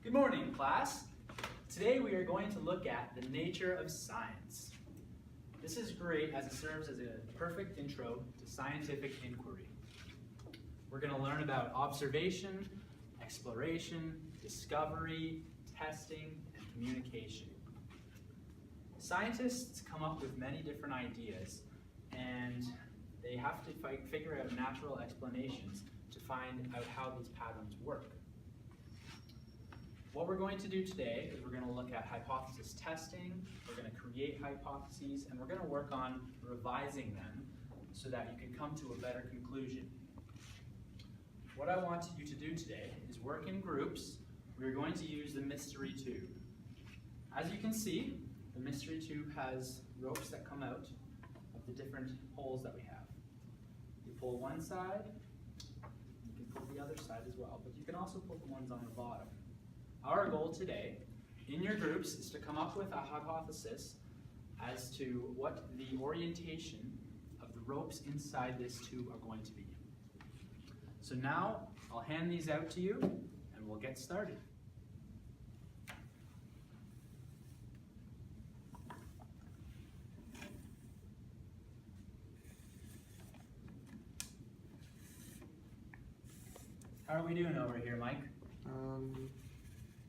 Good morning, class. Today we are going to look at the nature of science. This is great as it serves as a perfect intro to scientific inquiry. We're going to learn about observation, exploration, discovery, testing, and communication. Scientists come up with many different ideas, and they have to figure out natural explanations to find out how these patterns work. What we're going to do today is we're going to look at hypothesis testing, we're going to create hypotheses, and we're going to work on revising them so that you can come to a better conclusion. What I want you to do today is work in groups. We're going to use the mystery tube. As you can see, the mystery tube has ropes that come out of the different holes that we have. You pull one side, you can pull the other side as well, but you can also pull the ones on the bottom. Our goal today, in your groups, is to come up with a hypothesis as to what the orientation of the ropes inside this tube are going to be. So now, I'll hand these out to you, and we'll get started. How are we doing over here, Mike?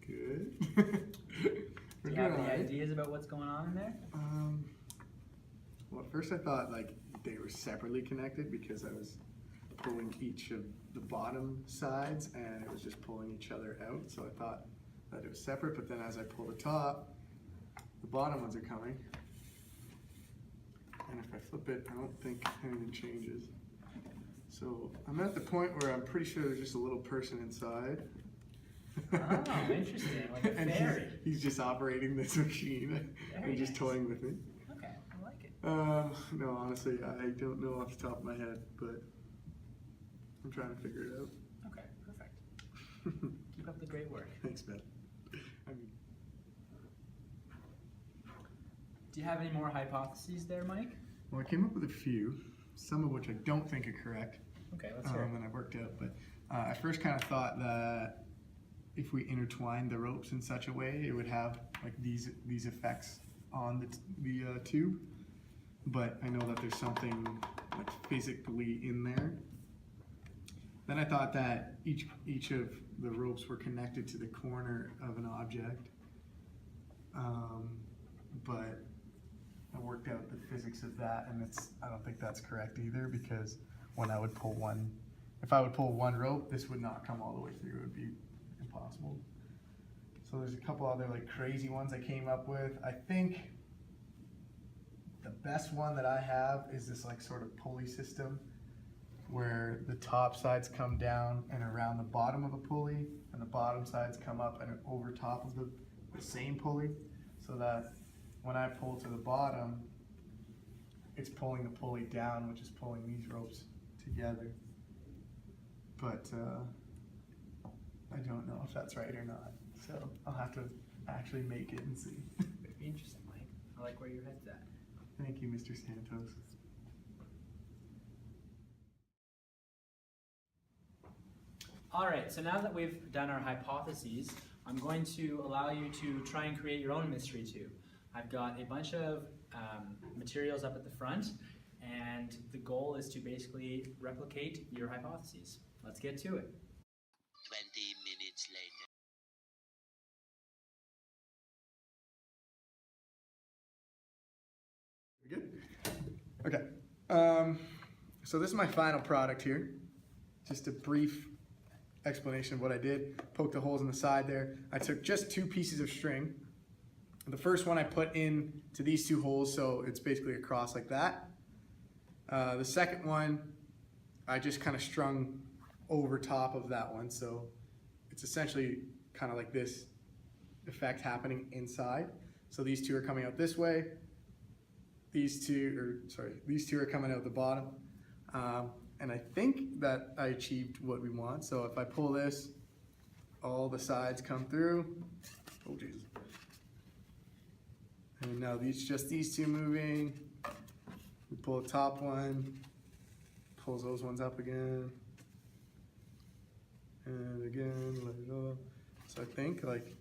Good. Do you have any ideas about what's going on in there? Well, at first I thought like they were separately connected because I was pulling each of the bottom sides and it was just pulling each other out. So I thought that it was separate, but then as I pull the top, the bottom ones are coming. And if I flip it, I don't think anything changes. So I'm at the point where I'm pretty sure there's just a little person inside. Oh, interesting, like a And fairy. he's just operating this machine and just toying with me. Okay, I like it. No, honestly, I don't know off the top of my head, but I'm trying to figure it out. Okay, perfect. Keep up the great work. Thanks, Ben. Do you have any more hypotheses there, Mike? Well, I came up with a few, some of which I don't think are correct. Okay, let's hear it. And I worked out, but I first kind of thought that if we intertwined the ropes in such a way, it would have like these effects on the tube. But I know that there's something like physically in there. Then I thought that each of the ropes were connected to the corner of an object, but I worked out the physics of that, and I don't think that's correct either, because when I would pull one, if I would pull one rope, this would not come all the way through. It would be impossible. So there's a couple other like crazy ones I came up with. I think the best one that I have is this like sort of pulley system where the top sides come down and around the bottom of a pulley, and the bottom sides come up and over top of the same pulley, so that when I pull to the bottom, it's pulling the pulley down, which is pulling these ropes together. But I don't know if that's right or not, so I'll have to actually make it and see. Very interesting, Mike. I like where your head's at. Thank you, Mr. Santos. All right, so now that we've done our hypotheses, I'm going to allow you to try and create your own mystery tube. I've got a bunch of materials up at the front, and the goal is to basically replicate your hypotheses. Let's get to it. 20 minutes later. Good? Okay. So this is my final product here. Just a brief explanation of what I did. Poked the holes in the side there. I took just 2 pieces of string. The first one I put in to these 2 holes, so it's basically across like that. The second one I just kind of strung over top of that one, so it's essentially kind of like this effect happening inside. So these 2 are coming out this way. These two are coming out the bottom. And I think that I achieved what we want. So if I pull this, all the sides come through. Oh, Jesus. And now just these 2 moving. We pull the top one, pulls those ones up again. And again, let it go. So I think, like,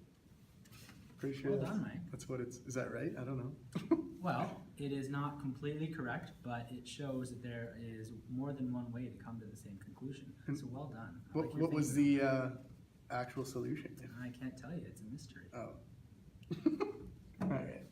pretty sure Well that's, done, Mike. that's what it's, is that right? I don't know. Well, it is not completely correct, but it shows that there is more than one way to come to the same conclusion. So well done. I like your What was thinking. the actual solution? I can't tell you, it's a mystery. Oh. Alright.